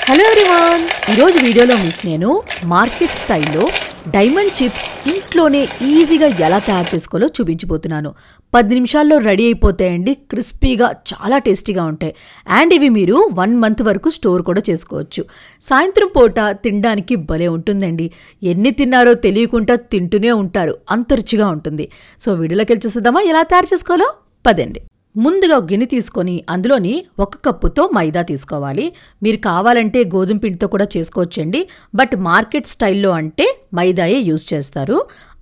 Hello everyone, ఈరోజు వీడియోలో మీకు నేను మార్కెట్ స్టైల్లో డైమండ్ చిప్స్ ఇంట్లోనే ఈజీగా ఎలా తయారు చేసుకోవాలో చూపించబోతున్నాను. 10 నిమిషాల్లో రెడీ అయిపోతాయండి. క్రిస్పీగా చాలా టేస్టీగా ఉంటాయి. అండ్ ఇవి మీరు 1 మంత్ వరకు స్టోర్ కూడా చేసుకోవచ్చు. సాయంత్రం పూట తినడానికి భలే ఉంటుందండి. ఎన్ని తిన్నారో తెలియకుండా తింటూనే ఉంటారు, అంత రుచిగా ఉంటుంది. సో వీడియోలోకి వెళ్ళి చూసేద్దామా ఎలా తయారు చేసుకోవాలో? పదండి. ముందుగా ఒక గిన్నె తీసుకొని అందులోని 1 కప్పుతో మైదా తీసుకోవాలి. మీరు కావాలంటే గోధుమ పిండితో కూడా చేసుకోవచ్చండి, బట్ మార్కెట్ స్టైల్లో అంటే మైదాయే యూజ్ చేస్తారు.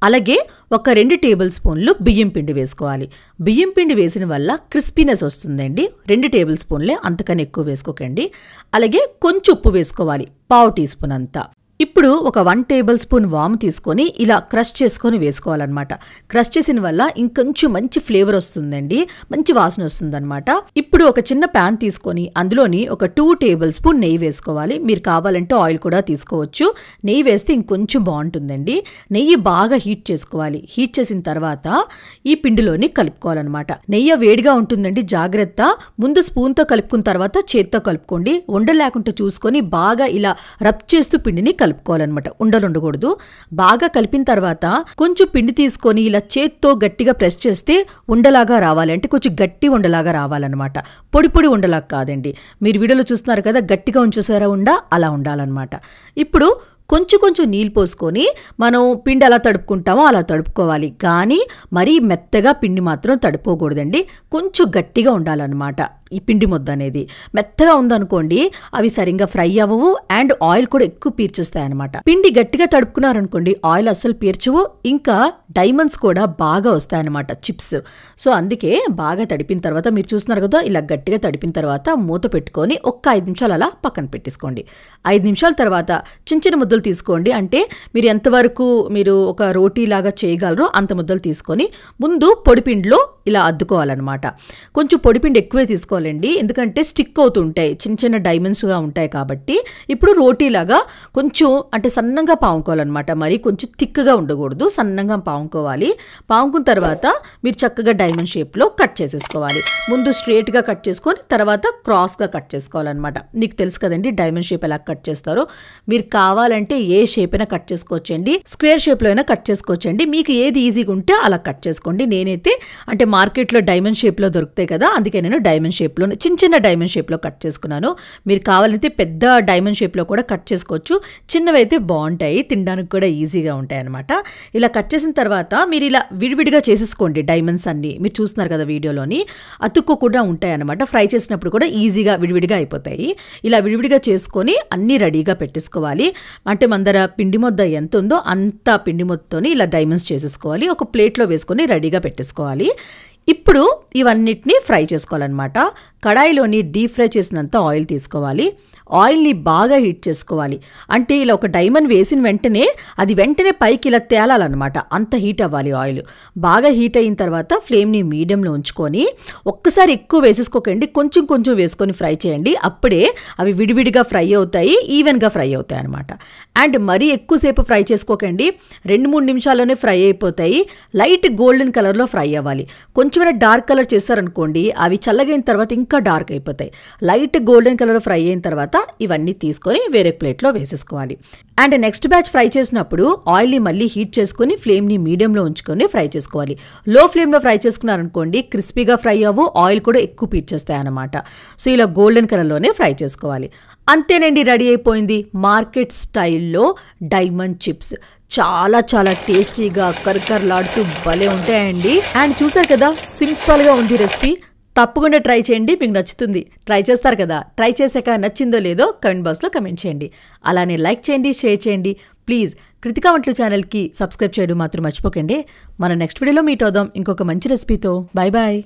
అలాగే ఒక 2 టేబుల్ స్పూన్లు బియ్యం పిండి వేసుకోవాలి. బియ్యం పిండి వేసిన వల్ల క్రిస్పీనెస్ వస్తుందండి. 2 టేబుల్ స్పూన్లే, అంతకన్నా ఎక్కువ వేసుకోకండి. అలాగే కొంచెం ఉప్పు వేసుకోవాలి, 1/2 టీ స్పూన్ అంతా. ఇప్పుడు ఒక 1 టేబుల్ స్పూన్ వాము తీసుకొని ఇలా క్రష్ చేసుకొని వేసుకోవాలన్నమాట. క్రష్ చేసిన వల్ల ఇంకొంచెం మంచి ఫ్లేవర్ వస్తుందండి, మంచి వాసన వస్తుందన్నమాట. ఇప్పుడు ఒక చిన్న ప్యాన్ తీసుకొని అందులోని ఒక 2 టేబుల్ స్పూన్ నెయ్యి వేసుకోవాలి. మీరు కావాలంటే ఆయిల్ కూడా తీసుకోవచ్చు. నెయ్యి వేస్తే ఇంకొంచెం బాగుంటుందండి. నెయ్యి బాగా హీట్ చేసుకోవాలి. హీట్ చేసిన తర్వాత ఈ పిండిలోని కలుపుకోవాలన్నమాట. నెయ్యి వేడిగా ఉంటుందండి, జాగ్రత్త. ముందు స్పూన్తో కలుపుకున్న తర్వాత చేత్తో కలుపుకోండి. ఉండలు లేకుండా చూసుకొని బాగా ఇలా రబ్ చేస్తూ పిండిని కలుపుకోవాలన్నమాట. ఉండలు ఉండకూడదు. బాగా కలిపిన తర్వాత కొంచెం పిండి తీసుకొని ఇలా చేత్తో గట్టిగా ప్రెస్ చేస్తే ఉండలాగా రావాలి, అంటే కొంచెం గట్టి ఉండలాగా రావాలన్నమాట. పొడి పొడి ఉండలాగా కాదండి. మీరు వీడియోలో చూస్తున్నారు కదా, గట్టిగా ఉంచేసారా అలా ఉండాలన్నమాట. ఇప్పుడు కొంచెం నీళ్ళు పోసుకొని మనం పిండి ఎలా తడుపుకుంటామో అలా తడుపుకోవాలి, కానీ మరీ మెత్తగా పిండి మాత్రం తడుపుకోకూడదండి. కొంచెం గట్టిగా ఉండాలన్నమాట. ఈ పిండి ముద్ద అనేది మెత్తగా ఉందనుకోండి, అవి సరిగ్గా ఫ్రై అవ్వవు అండ్ ఆయిల్ కూడా ఎక్కువ పీల్చేస్తాయి అనమాట. పిండి గట్టిగా తడుపుకున్నారనుకోండి, ఆయిల్ అస్సలు పీల్చవు, ఇంకా డైమండ్స్ కూడా బాగా వస్తాయన్నమాట, చిప్స్. సో అందుకే బాగా తడిపిన తర్వాత మీరు చూస్తున్నారు కదా, ఇలా గట్టిగా తడిపిన తర్వాత మూత పెట్టుకొని ఒక్క 5 నిమిషాలు అలా పక్కన పెట్టేసుకోండి. 5 నిమిషాల తర్వాత చిన్న ముద్దలు తీసుకోండి. అంటే మీరు ఎంతవరకు మీరు ఒక రోటీ లాగా చేయగలరో అంత ముద్దలు తీసుకొని ముందు పొడిపిండిలో ఇలా అద్దుకోవాలన్నమాట. కొంచెం పొడిపిండి ఎక్కువే తీసుకోవాలండి, ఎందుకంటే స్టిక్ అవుతుంటాయి, చిన్న డైమండ్స్గా ఉంటాయి కాబట్టి. ఇప్పుడు రోటీలాగా కొంచెం అంటే సన్నంగా పాముకోవాలన్నమాట. మరి కొంచెం థిక్గా ఉండకూడదు, సన్నంగా పాముకోవాలి. పాముకున్న తర్వాత మీరు చక్కగా డైమండ్ షేప్లో కట్ చేసేసుకోవాలి. ముందు స్ట్రేట్గా కట్ చేసుకొని తర్వాత క్రాస్గా కట్ చేసుకోవాలన్నమాట. నీకు తెలుసు కదండి డైమండ్ షేప్ ఎలా కట్ చేస్తారో. మీరు కావాలంటే ఏ షేప్ అయినా కట్ చేసుకోవచ్చండి, స్క్వేర్ షేప్లో అయినా కట్ చేసుకోవచ్చండి. మీకు ఏది ఈజీగా ఉంటే అలా కట్ చేసుకోండి. నేనైతే అంటే మార్కెట్లో డైమండ్ షేప్లో దొరుకుతాయి కదా, అందుకే నేను డైమండ్ షేప్లో చిన్న డైమండ్ షేప్లో కట్ చేసుకున్నాను. మీరు కావాలంటే పెద్ద డైమండ్ షేప్లో కూడా కట్ చేసుకోవచ్చు. చిన్నవి అయితే బాగుంటాయి, తినడానికి కూడా ఈజీగా ఉంటాయి అనమాట. ఇలా కట్ చేసిన తర్వాత మీరు ఇలా విడివిడిగా చేసేసుకోండి. డైమండ్స్ అన్ని మీరు చూస్తున్నారు కదా వీడియోలోని, అతుక్కోకుండా ఉంటాయి అనమాట. ఫ్రై చేసినప్పుడు కూడా ఈజీగా విడివిడిగా అయిపోతాయి. ఇలా విడివిడిగా చేసుకొని అన్నీ రెడీగా పెట్టేసుకోవాలి. అంటే మందర పిండి ముద్ద ఎంత ఉందో అంత పిండి ముద్దతోని ఇలా డైమండ్స్ చేసేసుకోవాలి. ఒక ప్లేట్లో వేసుకొని రెడీగా పెట్టేసుకోవాలి. ఇప్పుడు ఇవన్నిటిని ఫ్రై చేసుకోవాలన్నమాట. కడాయిలోని డీప్ ఫ్రై చేసినంత ఆయిల్ తీసుకోవాలి. ఆయిల్ని బాగా హీట్ చేసుకోవాలి. అంటే ఇలా ఒక డైమండ్ వేసిన వెంటనే అది వెంటనే పైకి ఇలా తేలాలన్నమాట, అంత హీట్ అవ్వాలి ఆయిల్. బాగా హీట్ అయిన తర్వాత ఫ్లేమ్ని మీడియంలో ఉంచుకొని ఒక్కసారి ఎక్కువ వేసేసుకోకండి, కొంచెం వేసుకొని ఫ్రై చేయండి. అప్పుడే అవి విడివిడిగా ఫ్రై అవుతాయి, ఈవెన్గా ఫ్రై అవుతాయి అనమాట. అండ్ మరీ ఎక్కువసేపు ఫ్రై చేసుకోకండి, 2-3 నిమిషాల్లోనే ఫ్రై అయిపోతాయి. లైట్ గోల్డెన్ కలర్లో ఫ్రై అవ్వాలి. కొంచెమైనా డార్క్ కలర్ చేశారనుకోండి, అవి చల్లగైన తర్వాత ఇంకా డార్క్ అయిపోతాయి. లైట్ గోల్డెన్ కలర్ ఫ్రై అయిన తర్వాత ఇవన్నీ తీసుకొని వేరే ప్లేట్లో వేసేసుకోవాలి. అండ్ నెక్స్ట్ బ్యాచ్ ఫ్రై చేసినప్పుడు ఆయిల్ని మళ్ళీ హీట్ చేసుకుని ఫ్లేమ్ని మీడియంలో ఉంచుకొని ఫ్రై చేసుకోవాలి. లో ఫ్లేమ్లో ఫ్రై చేసుకున్నారనుకోండి, క్రిస్పీగా ఫ్రై అవ్వు, ఆయిల్ కూడా ఎక్కువ పీల్చేస్తాయి అన్నమాట. సో ఇలా గోల్డెన్ కలర్లోనే ఫ్రై చేసుకోవాలి. అంతేనండి, రెడీ అయిపోయింది మార్కెట్ స్టైల్లో డైమండ్ చిప్స్. చాలా టేస్టీగా కరకరలాడుతూ భలే ఉంటాయండి. అండ్ చూసారు కదా, సింపుల్గా ఉంది రెసిపీ. తప్పకుండా ట్రై చేయండి, మీకు నచ్చుతుంది. ట్రై చేస్తారు కదా, ట్రై చేశాక నచ్చిందో లేదో కమెంట్ బాక్స్లో కమెంట్ చేయండి. అలానే లైక్ చేయండి, షేర్ చేయండి. ప్లీజ్ కృతికా వంటలు ఛానల్కి సబ్స్క్రైబ్ చేయడం మాత్రం మర్చిపోకండి. మన నెక్స్ట్ వీడియోలో మీట్ అవుదాం ఇంకొక మంచి రెసిపీతో. బాయ్.